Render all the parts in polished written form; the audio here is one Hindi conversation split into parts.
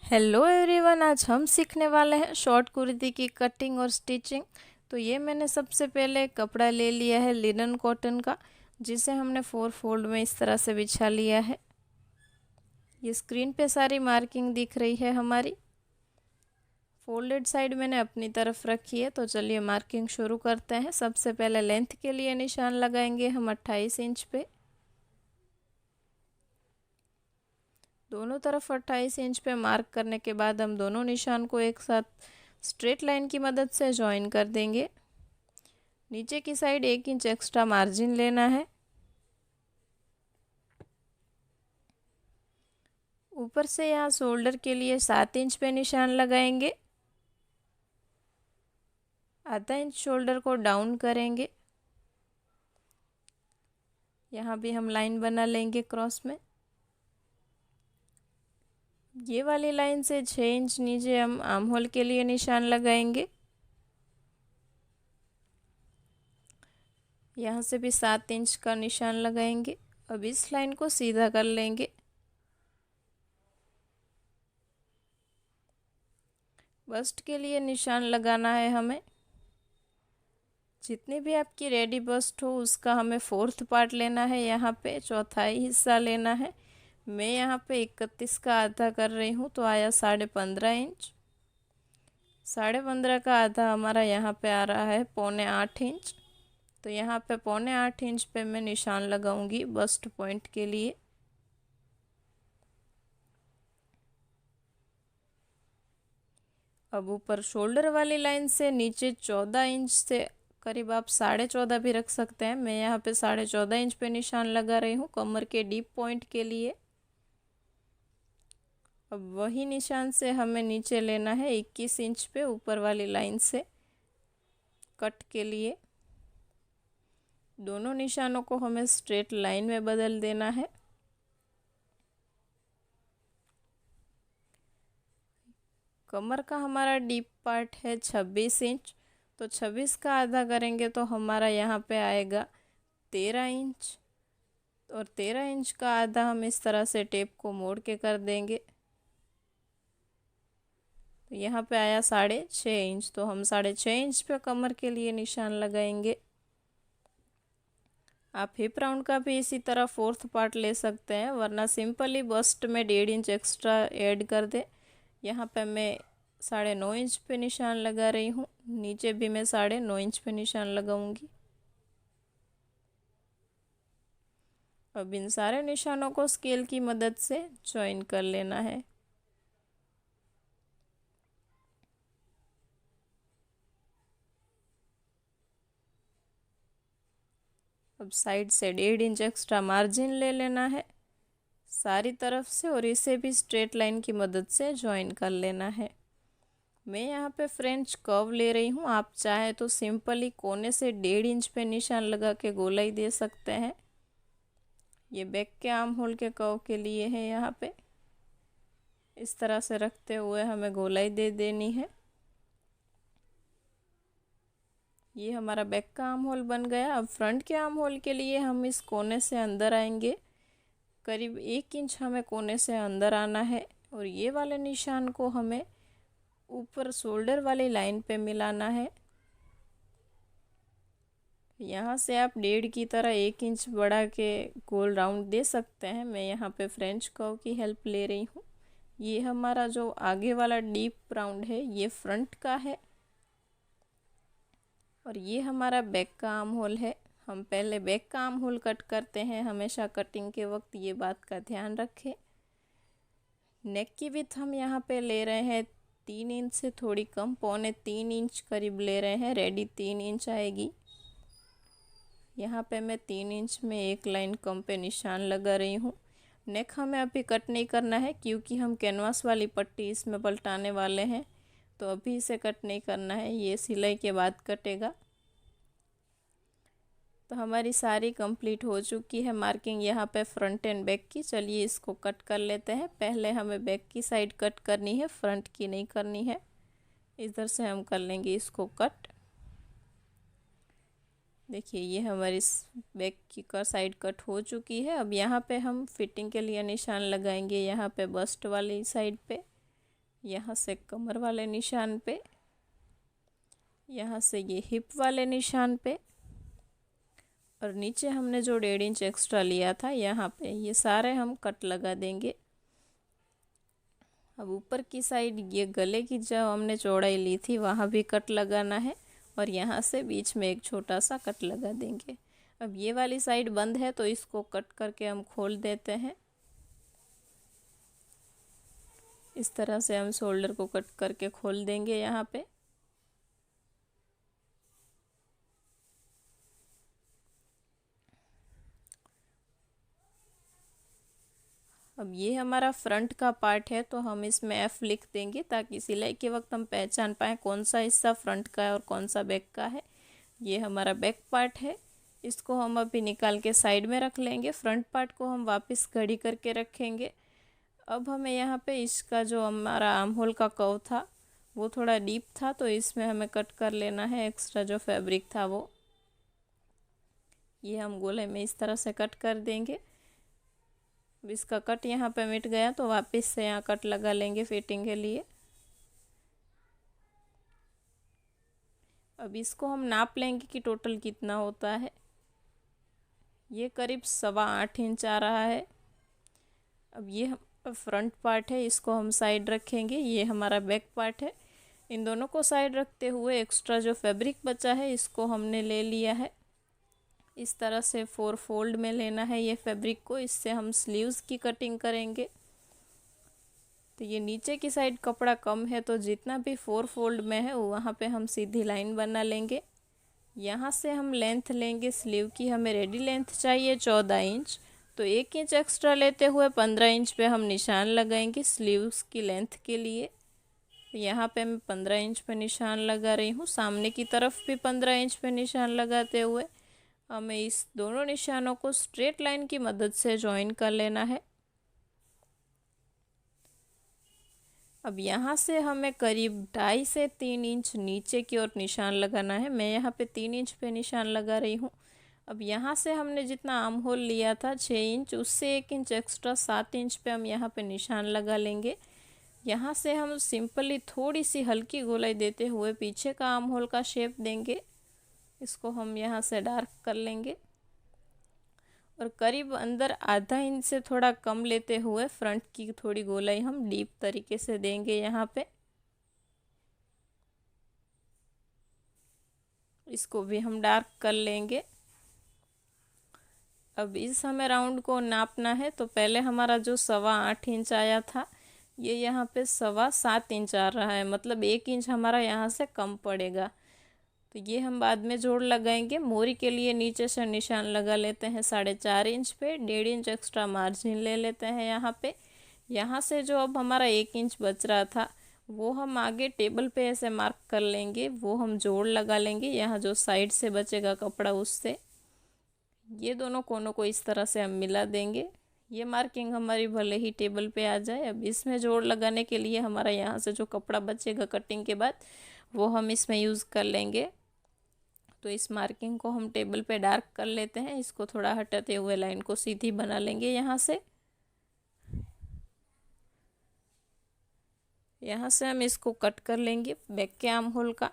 हेलो एवरीवन, आज हम सीखने वाले हैं शॉर्ट कुर्ती की कटिंग और स्टिचिंग। तो ये मैंने सबसे पहले कपड़ा ले लिया है लिनन कॉटन का, जिसे हमने 4 फोल्ड में इस तरह से बिछा लिया है। ये स्क्रीन पे सारी मार्किंग दिख रही है हमारी। फोल्डेड साइड मैंने अपनी तरफ रखी है। तो चलिए मार्किंग शुरू करते हैं। सबसे पहले लेंथ के लिए निशान लगाएंगे हम 28 इंच पे। दोनों तरफ 28 इंच पे मार्क करने के बाद हम दोनों निशान को एक साथ स्ट्रेट लाइन की मदद से ज्वाइन कर देंगे। नीचे की साइड 1 इंच एक्स्ट्रा मार्जिन लेना है। ऊपर से यहाँ शोल्डर के लिए 7 इंच पे निशान लगाएंगे। आधा इंच शोल्डर को डाउन करेंगे। यहाँ भी हम लाइन बना लेंगे क्रॉस में। ये वाली लाइन से 6 इंच नीचे हम आर्म होल के लिए निशान लगाएंगे। यहाँ से भी 7 इंच का निशान लगाएंगे। अब इस लाइन को सीधा कर लेंगे। बस्ट के लिए निशान लगाना है हमें। जितनी भी आपकी रेडी बस्ट हो उसका हमें 4th पार्ट लेना है। यहाँ पे चौथाई हिस्सा लेना है। मैं यहाँ पे 31 का आधा कर रही हूँ, तो आया 15.5 इंच। 15.5 का आधा हमारा यहाँ पे आ रहा है 7.25 इंच। तो यहाँ पे 7.25 इंच पे मैं निशान लगाऊंगी बस्ट पॉइंट के लिए। अब ऊपर शोल्डर वाली लाइन से नीचे 14 इंच से करीब, आप 14.5 भी रख सकते हैं। मैं यहाँ पे 14.5 इंच पे निशान लगा रही हूँ कमर के डीप पॉइंट के लिए। अब वही निशान से हमें नीचे लेना है 21 इंच पे ऊपर वाली लाइन से कट के लिए। दोनों निशानों को हमें स्ट्रेट लाइन में बदल देना है। कमर का हमारा डीप पार्ट है 26 इंच। तो 26 का आधा करेंगे तो हमारा यहाँ पे आएगा 13 इंच। और 13 इंच का आधा हम इस तरह से टेप को मोड़ के कर देंगे। तो यहाँ पे आया 6.5 इंच। तो हम 6.5 इंच पे कमर के लिए निशान लगाएंगे। आप हिप राउंड का भी इसी तरह 4th पार्ट ले सकते हैं, वरना सिंपली बस्ट में 1.5 इंच एक्स्ट्रा ऐड कर दे। यहाँ पे मैं 9.5 इंच पे निशान लगा रही हूँ। नीचे भी मैं 9.5 इंच पे निशान लगाऊंगी। अब इन सारे निशानों को स्केल की मदद से ज्वाइन कर लेना है। अब साइड से 1.5 इंच एक्स्ट्रा मार्जिन ले लेना है सारी तरफ से, और इसे भी स्ट्रेट लाइन की मदद से ज्वाइन कर लेना है। मैं यहाँ पे फ्रेंच कर्व ले रही हूँ। आप चाहे तो सिंपली कोने से 1.5 इंच पे निशान लगा के गोलाई दे सकते हैं। ये बैक के आर्म होल के कर्व के लिए है। यहाँ पे इस तरह से रखते हुए हमें गोलाई दे देनी है। ये हमारा बैक का आर्म होल बन गया। अब फ्रंट के आर्म होल के लिए हम इस कोने से अंदर आएंगे। करीब 1 इंच हमें कोने से अंदर आना है, और ये वाले निशान को हमें ऊपर शोल्डर वाली लाइन पे मिलाना है। यहाँ से आप 1.5 की तरह 1 इंच बढ़ा के गोल राउंड दे सकते हैं। मैं यहाँ पे फ्रेंच कर्व की हेल्प ले रही हूँ। ये हमारा जो आगे वाला डीप राउंड है ये फ्रंट का है, और ये हमारा बैक का आर्म होल है। हम पहले बैक का आर्म होल कट करते हैं। हमेशा कटिंग के वक्त ये बात का ध्यान रखें। नेक की विड्थ हम यहाँ पे ले रहे हैं 3 इंच से थोड़ी कम, 2.25 इंच करीब ले रहे हैं। रेडी 3 इंच आएगी। यहाँ पे मैं 3 इंच में एक लाइन कम पे निशान लगा रही हूँ। नेक हमें अभी कट नहीं करना है, क्योंकि हम कैनवास वाली पट्टी इसमें पलटाने वाले हैं। तो अभी इसे कट नहीं करना है, ये सिलाई के बाद कटेगा। तो हमारी सारी कंप्लीट हो चुकी है मार्किंग यहाँ पे फ्रंट एंड बैक की। चलिए इसको कट कर लेते हैं। पहले हमें बैक की साइड कट करनी है, फ्रंट की नहीं करनी है। इधर से हम कर लेंगे इसको कट। देखिए ये हमारी बैक की साइड कट हो चुकी है। अब यहाँ पे हम फिटिंग के लिए निशान लगाएंगे, यहाँ पे बस्ट वाली साइड पे। यहाँ से कमर वाले निशान पे, यहाँ से ये हिप वाले निशान पे, और नीचे हमने जो 1.5 इंच एक्स्ट्रा लिया था यहाँ पे, ये सारे हम कट लगा देंगे। अब ऊपर की साइड ये गले की जो हमने चौड़ाई ली थी वहाँ भी कट लगाना है, और यहाँ से बीच में एक छोटा सा कट लगा देंगे। अब ये वाली साइड बंद है तो इसको कट करके हम खोल देते हैं। इस तरह से हम शोल्डर को कट करके खोल देंगे यहाँ पे। अब ये हमारा फ्रंट का पार्ट है तो हम इसमें F लिख देंगे ताकि सिलाई के वक्त हम पहचान पाएँ कौन सा हिस्सा फ्रंट का है और कौन सा बैक का है। ये हमारा बैक पार्ट है, इसको हम अभी निकाल के साइड में रख लेंगे। फ्रंट पार्ट को हम वापस घड़ी करके रखेंगे। अब हमें यहाँ पे इसका जो हमारा आर्म होल का कर्व था वो थोड़ा डीप था, तो इसमें हमें कट कर लेना है। एक्स्ट्रा जो फैब्रिक था वो ये हम गोले में इस तरह से कट कर देंगे। अब इसका कट यहाँ पे मिट गया तो वापस से यहाँ कट लगा लेंगे फिटिंग के लिए। अब इसको हम नाप लेंगे कि टोटल कितना होता है। ये करीब 8.25 इंच आ रहा है। अब ये फ्रंट पार्ट है, इसको हम साइड रखेंगे। ये हमारा बैक पार्ट है। इन दोनों को साइड रखते हुए एक्स्ट्रा जो फैब्रिक बचा है इसको हमने ले लिया है। इस तरह से 4 फोल्ड में लेना है ये फैब्रिक को। इससे हम स्लीव्स की कटिंग करेंगे। तो ये नीचे की साइड कपड़ा कम है तो जितना भी 4 फोल्ड में है वहाँ पे हम सीधी लाइन बना लेंगे। यहाँ से हम लेंथ लेंगे स्लीव की। हमें रेडी लेंथ चाहिए 14 इंच, तो 1 इंच एक्स्ट्रा लेते हुए 15 इंच पे हम निशान लगाएंगे स्लीव्स की लेंथ के लिए। तो यहाँ पे मैं 15 इंच पे निशान लगा रही हूँ। सामने की तरफ भी 15 इंच पे निशान लगाते हुए हमें इस दोनों निशानों को स्ट्रेट लाइन की मदद से ज्वाइन कर लेना है। अब यहाँ से हमें करीब 2.5 से 3 इंच नीचे की ओर निशान लगाना है। मैं यहाँ पे 3 इंच पे निशान लगा रही हूँ। अब यहाँ से हमने जितना आर्म होल लिया था 6 इंच, उससे 1 इंच एक्स्ट्रा 7 इंच पे हम यहाँ पे निशान लगा लेंगे। यहाँ से हम सिंपली थोड़ी सी हल्की गोलाई देते हुए पीछे का आर्म होल का शेप देंगे। इसको हम यहाँ से डार्क कर लेंगे और करीब अंदर आधा इंच से थोड़ा कम लेते हुए फ्रंट की थोड़ी गोलाई हम डीप तरीके से देंगे यहाँ पे। इसको भी हम डार्क कर लेंगे। अब इस हमें राउंड को नापना है, तो पहले हमारा जो 8.25 इंच आया था ये यहाँ पे 7.25 इंच आ रहा है, मतलब 1 इंच हमारा यहाँ से कम पड़ेगा। तो ये हम बाद में जोड़ लगाएंगे। मोरी के लिए नीचे से निशान लगा लेते हैं 4.5 इंच पे। 1.5 इंच एक्स्ट्रा मार्जिन ले लेते हैं यहाँ पे। यहाँ से जो अब हमारा 1 इंच बच रहा था वो हम आगे टेबल पे ऐसे मार्क कर लेंगे, वो हम जोड़ लगा लेंगे यहाँ जो साइड से बचेगा कपड़ा उससे। ये दोनों कोनों को इस तरह से हम मिला देंगे। ये मार्किंग हमारी भले ही टेबल पे आ जाए। अब इसमें जोड़ लगाने के लिए हमारा यहाँ से जो कपड़ा बचेगा कटिंग के बाद वो हम इसमें यूज़ कर लेंगे। तो इस मार्किंग को हम टेबल पे डार्क कर लेते हैं। इसको थोड़ा हटाते हुए लाइन को सीधी बना लेंगे यहाँ से। यहाँ से हम इसको कट कर लेंगे बैक के आर्म होल का।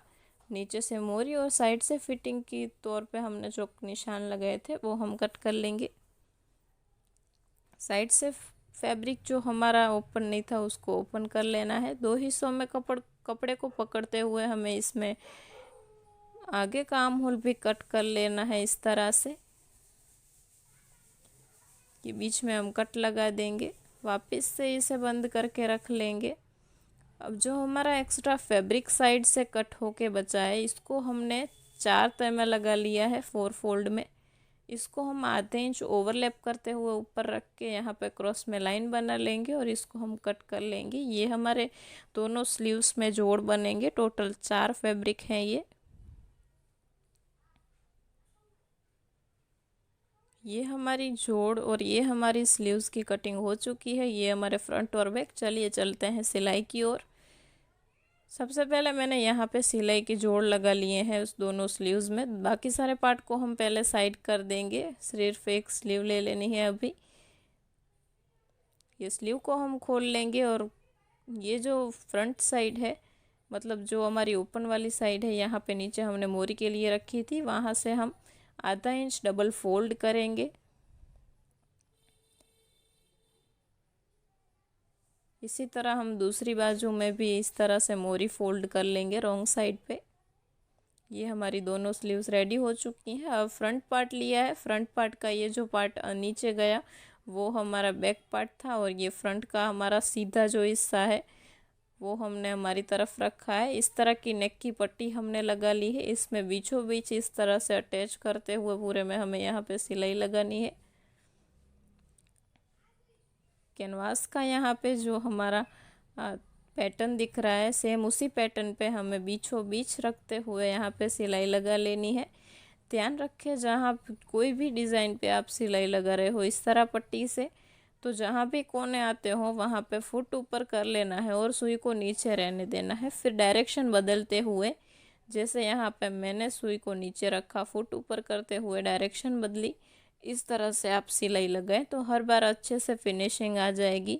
नीचे से मोरी और साइड से फिटिंग की तौर पे हमने जो निशान लगाए थे वो हम कट कर लेंगे। साइड से फैब्रिक जो हमारा ओपन नहीं था उसको ओपन कर लेना है। 2 हिस्सों में कपड़े को पकड़ते हुए हमें इसमें आगे का आर्म होल भी कट कर लेना है इस तरह से कि बीच में हम कट लगा देंगे। वापस से इसे बंद करके रख लेंगे। अब जो हमारा एक्स्ट्रा फैब्रिक साइड से कट होके बचा है इसको हमने 4 तह में लगा लिया है 4 फोल्ड में। इसको हम आधे इंच ओवरलैप करते हुए ऊपर रख के यहाँ पे क्रॉस में लाइन बना लेंगे और इसको हम कट कर लेंगे। ये हमारे दोनों स्लीव्स में जोड़ बनेंगे। टोटल 4 फैब्रिक हैं ये हमारी जोड़ और ये हमारी स्लीव्स की कटिंग हो चुकी है। ये हमारे फ्रंट और बैक। चलिए चलते हैं सिलाई की ओर। सबसे पहले मैंने यहाँ पे सिलाई की जोड़ लगा लिए हैं उस दोनों स्लीव्स में। बाकी सारे पार्ट को हम पहले साइड कर देंगे। सिर्फ एक स्लीव ले लेनी है अभी। ये स्लीव को हम खोल लेंगे और ये जो फ्रंट साइड है, मतलब जो हमारी ओपन वाली साइड है, यहाँ पे नीचे हमने मोरी के लिए रखी थी, वहाँ से हम आधा इंच डबल फोल्ड करेंगे। इसी तरह हम दूसरी बाजू में भी इस तरह से मोरी फोल्ड कर लेंगे रॉन्ग साइड पे। ये हमारी दोनों स्लीव्स रेडी हो चुकी हैं। अब फ्रंट पार्ट लिया है, फ्रंट पार्ट का ये जो पार्ट नीचे गया वो हमारा बैक पार्ट था, और ये फ्रंट का हमारा सीधा जो हिस्सा है वो हमने हमारी तरफ रखा है। इस तरह की नेक की पट्टी हमने लगा ली है। इसमें बीचों बीच इस तरह से अटैच करते हुए पूरे में हमें यहाँ पे सिलाई लगानी है। कैनवास का यहाँ पे जो हमारा पैटर्न दिख रहा है, सेम उसी पैटर्न पे हमें बीचों बीच रखते हुए यहाँ पे सिलाई लगा लेनी है। ध्यान रखें, जहाँ कोई भी डिज़ाइन पे आप सिलाई लगा रहे हो इस तरह पट्टी से, तो जहाँ भी कोने आते हो वहाँ पे फुट ऊपर कर लेना है और सुई को नीचे रहने देना है। फिर डायरेक्शन बदलते हुए, जैसे यहाँ पे मैंने सुई को नीचे रखा, फुट ऊपर करते हुए डायरेक्शन बदली, इस तरह से आप सिलाई लगाएं तो हर बार अच्छे से फिनिशिंग आ जाएगी।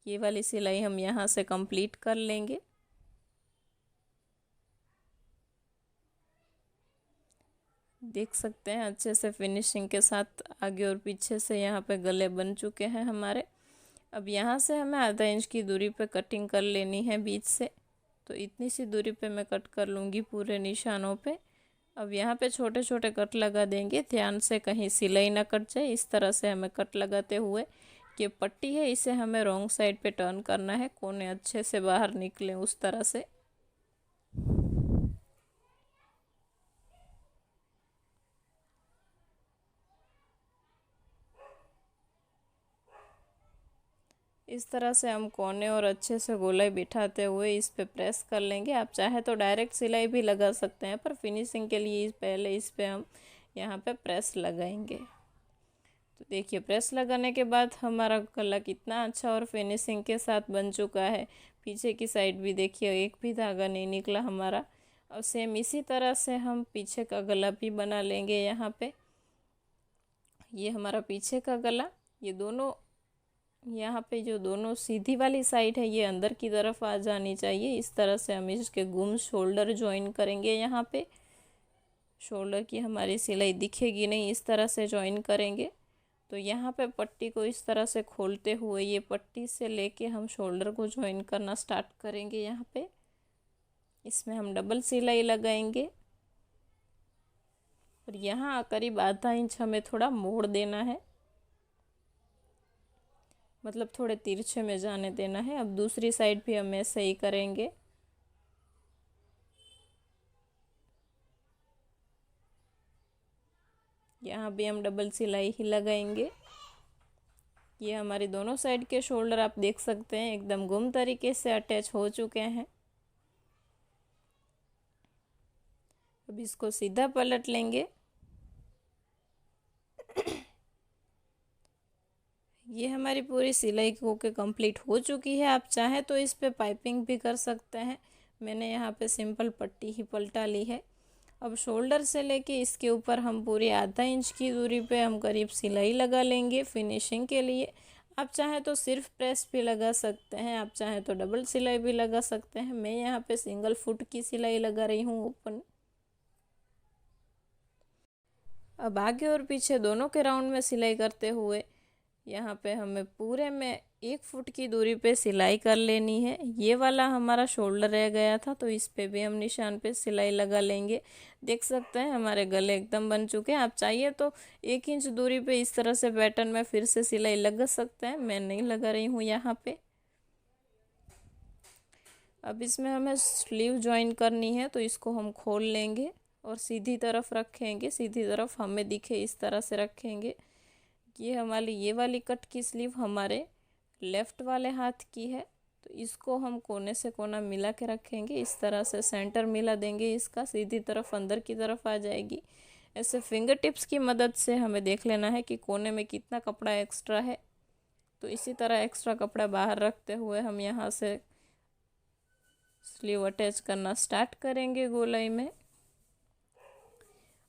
ये वाली सिलाई हम यहाँ से कंप्लीट कर लेंगे। देख सकते हैं अच्छे से फिनिशिंग के साथ आगे और पीछे से यहाँ पे गले बन चुके हैं हमारे। अब यहाँ से हमें आधा इंच की दूरी पे कटिंग कर लेनी है बीच से, तो इतनी सी दूरी पे मैं कट कर लूँगी पूरे निशानों पे। अब यहाँ पे छोटे छोटे कट लगा देंगे, ध्यान से कहीं सिलाई ना कट जाए। इस तरह से हमें कट लगाते हुए, ये पट्टी है इसे हमें रॉन्ग साइड पे टर्न करना है, कोने अच्छे से बाहर निकले उस तरह से। इस तरह से हम कोने और अच्छे से गोलाई बिठाते हुए इस पे प्रेस कर लेंगे। आप चाहे तो डायरेक्ट सिलाई भी लगा सकते हैं, पर फिनिशिंग के लिए पहले इस पे हम यहाँ पे प्रेस लगाएंगे। तो देखिए, प्रेस लगाने के बाद हमारा गला कितना अच्छा और फिनिशिंग के साथ बन चुका है। पीछे की साइड भी देखिए, एक भी धागा नहीं निकला हमारा। और सेम इसी तरह से हम पीछे का गला भी बना लेंगे। यहाँ पे ये हमारा पीछे का गला, ये दोनों यहाँ पे जो दोनों सीधी वाली साइड है ये अंदर की तरफ आ जानी चाहिए। इस तरह से हम इसके गुम शोल्डर ज्वाइन करेंगे। यहाँ पे शोल्डर की हमारी सिलाई दिखेगी नहीं, इस तरह से ज्वाइन करेंगे। तो यहाँ पे पट्टी को इस तरह से खोलते हुए ये पट्टी से लेके हम शोल्डर को ज्वाइन करना स्टार्ट करेंगे। यहाँ पे इसमें हम डबल सिलाई लगाएंगे, और यहाँ करीब आधा इंच हमें थोड़ा मोड़ देना है, मतलब थोड़े तिरछे में जाने देना है। अब दूसरी साइड भी हम ऐसे ही करेंगे। यहाँ भी हम डबल सिलाई ही लगाएंगे। ये हमारी दोनों साइड के शोल्डर आप देख सकते हैं एकदम गुम तरीके से अटैच हो चुके हैं। अब इसको सीधा पलट लेंगे। ये हमारी पूरी सिलाई होके कंप्लीट हो चुकी है। आप चाहें तो इस पे पाइपिंग भी कर सकते हैं, मैंने यहाँ पे सिंपल पट्टी ही पलटा ली है। अब शोल्डर से लेके इसके ऊपर हम पूरी आधा इंच की दूरी पे हम करीब सिलाई लगा लेंगे फिनिशिंग के लिए। आप चाहें तो सिर्फ प्रेस भी लगा सकते हैं, आप चाहें तो डबल सिलाई भी लगा सकते हैं। मैं यहाँ पे सिंगल फुट की सिलाई लगा रही हूँ ओपन। अब आगे और पीछे दोनों के राउंड में सिलाई करते हुए यहाँ पे हमें पूरे में 1 फुट की दूरी पे सिलाई कर लेनी है। ये वाला हमारा शोल्डर रह गया था, तो इस पे भी हम निशान पे सिलाई लगा लेंगे। देख सकते हैं हमारे गले एकदम बन चुके हैं। आप चाहिए तो 1 इंच दूरी पे इस तरह से पैटर्न में फिर से सिलाई लगा सकते हैं, मैं नहीं लगा रही हूँ यहाँ पे। अब इसमें हमें स्लीव ज्वाइन करनी है, तो इसको हम खोल लेंगे और सीधी तरफ रखेंगे, सीधी तरफ हमें दिखे इस तरह से रखेंगे। ये हमारी ये वाली कट की स्लीव हमारे लेफ़्ट वाले हाथ की है, तो इसको हम कोने से कोना मिला के रखेंगे। इस तरह से सेंटर मिला देंगे, इसका सीधी तरफ अंदर की तरफ आ जाएगी। ऐसे फिंगर टिप्स की मदद से हमें देख लेना है कि कोने में कितना कपड़ा एक्स्ट्रा है, तो इसी तरह एक्स्ट्रा कपड़ा बाहर रखते हुए हम यहाँ से स्लीव अटैच करना स्टार्ट करेंगे गोलाई में।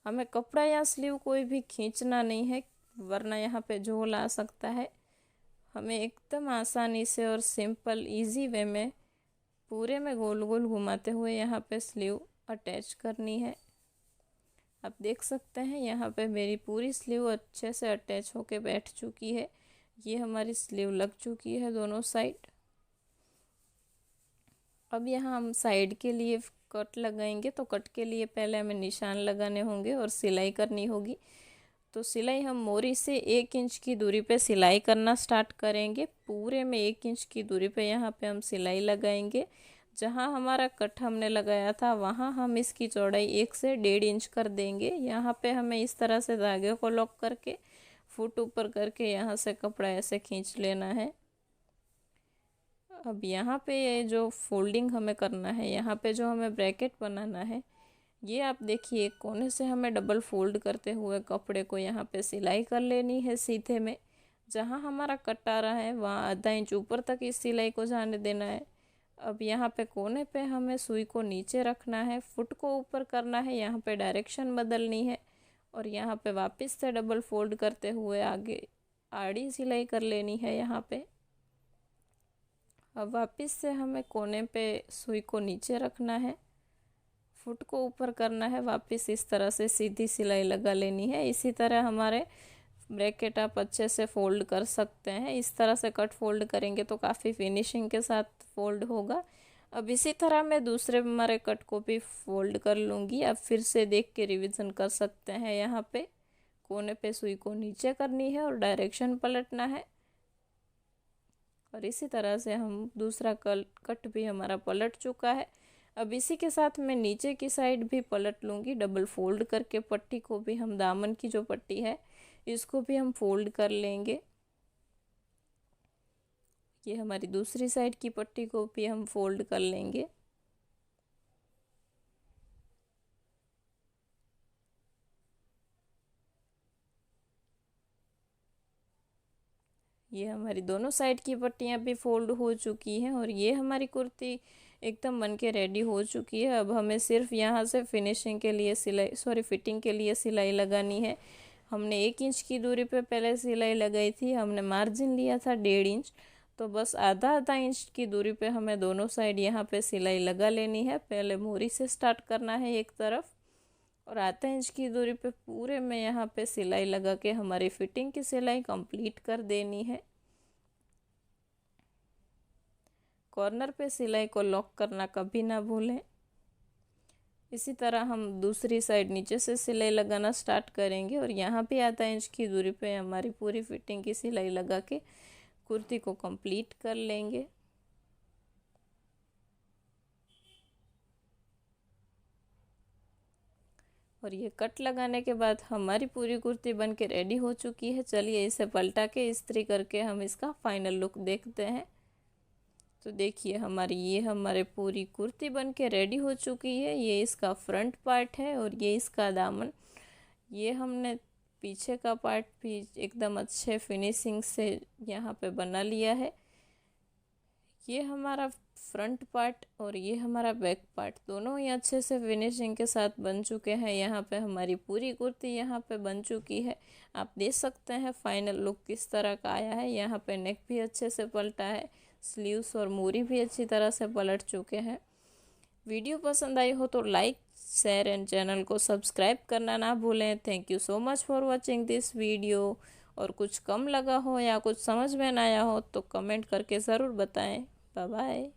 हमें कपड़ा या स्लीव कोई भी खींचना नहीं है, वरना यहाँ पे झोल आ सकता है। हमें एकदम आसानी से और सिंपल इजी वे में पूरे में गोल गोल घुमाते हुए यहाँ पे स्लीव अटैच करनी है। आप देख सकते हैं यहाँ पे मेरी पूरी स्लीव अच्छे से अटैच होके बैठ चुकी है। ये हमारी स्लीव लग चुकी है दोनों साइड। अब यहाँ हम साइड के लिए कट लगाएंगे, तो कट के लिए पहले हमें निशान लगाने होंगे और सिलाई करनी होगी। तो सिलाई हम मोरी से 1 इंच की दूरी पे सिलाई करना स्टार्ट करेंगे। पूरे में 1 इंच की दूरी पे यहाँ पे हम सिलाई लगाएंगे। जहाँ हमारा कट हमने लगाया था वहाँ हम इसकी चौड़ाई 1 से 1.5 इंच कर देंगे। यहाँ पे हमें इस तरह से धागे को लॉक करके फुट ऊपर करके यहाँ से कपड़ा ऐसे खींच लेना है। अब यहाँ पे ये जो फोल्डिंग हमें करना है, यहाँ पे जो हमें ब्रैकेट बनाना है, ये आप देखिए एक कोने से हमें डबल फोल्ड करते हुए कपड़े को यहाँ पे सिलाई कर लेनी है सीधे में। जहाँ हमारा कट आ रहा है वहाँ आधा इंच ऊपर तक इस सिलाई को जाने देना है। अब यहाँ पे कोने पे हमें सुई को नीचे रखना है, फुट को ऊपर करना है, यहाँ पे डायरेक्शन बदलनी है और यहाँ पे वापस से डबल फोल्ड करते हुए आगे आड़ी सिलाई कर लेनी है यहाँ पे। अब वापस से हमें कोने पे सुई को नीचे रखना है, फुट को ऊपर करना है, वापस इस तरह से सीधी सिलाई लगा लेनी है। इसी तरह हमारे ब्रैकेट आप अच्छे से फोल्ड कर सकते हैं। इस तरह से कट फोल्ड करेंगे तो काफ़ी फिनिशिंग के साथ फोल्ड होगा। अब इसी तरह मैं दूसरे हमारे कट को भी फोल्ड कर लूँगी। अब फिर से देख के रिवीजन कर सकते हैं। यहाँ पे कोने पे सुई को नीचे करनी है और डायरेक्शन पलटना है और इसी तरह से हम दूसरा कट भी हमारा पलट चुका है। अब इसी के साथ मैं नीचे की साइड भी पलट लूँगी, डबल फोल्ड करके पट्टी को भी हम दामन की जो पट्टी है इसको भी हम फोल्ड कर लेंगे। ये हमारी दूसरी साइड की पट्टी को भी हम फोल्ड कर लेंगे। ये हमारी दोनों साइड की पट्टियाँ भी फोल्ड हो चुकी हैं और ये हमारी कुर्ती एकदम बन के रेडी हो चुकी है। अब हमें सिर्फ यहाँ से फिनिशिंग के लिए फिटिंग के लिए सिलाई लगानी है। हमने 1 इंच की दूरी पे पहले सिलाई लगाई थी, हमने मार्जिन लिया था 1.5 इंच, तो बस आधा आधा इंच की दूरी पे हमें दोनों साइड यहाँ पे सिलाई लगा लेनी है। पहले मोरी से स्टार्ट करना है एक तरफ और आधा इंच की दूरी पे पूरे में यहाँ पे सिलाई लगा के हमारी फिटिंग की सिलाई कंप्लीट कर देनी है। कॉर्नर पे सिलाई को लॉक करना कभी ना भूलें। इसी तरह हम दूसरी साइड नीचे से सिलाई लगाना स्टार्ट करेंगे और यहाँ पे आधा इंच की दूरी पे हमारी पूरी फिटिंग की सिलाई लगा के कुर्ती को कंप्लीट कर लेंगे। और ये कट लगाने के बाद हमारी पूरी कुर्ती बन के रेडी हो चुकी है। चलिए इसे पलटा के इस्त्री करके हम इसका फाइनल लुक देखते हैं। तो देखिए हमारे पूरी कुर्ती बन के रेडी हो चुकी है। ये इसका फ्रंट पार्ट है और ये इसका दामन। ये हमने पीछे का पार्ट भी एकदम अच्छे फिनिशिंग से यहाँ पे बना लिया है। ये हमारा फ्रंट पार्ट और ये हमारा बैक पार्ट दोनों ही अच्छे से फिनिशिंग के साथ बन चुके हैं। यहाँ पे हमारी पूरी कुर्ती यहाँ पे बन चुकी है। आप देख सकते हैं फाइनल लुक किस तरह का आया है। यहाँ पे नेक भी अच्छे से पलटा है, स्लीव्स और मोरी भी अच्छी तरह से पलट चुके हैं। वीडियो पसंद आई हो तो लाइक शेयर एंड चैनल को सब्सक्राइब करना ना भूलें। Thank you so much for watching this video. और कुछ कम लगा हो या कुछ समझ में ना आया हो तो कमेंट करके ज़रूर बताएं। Bye bye.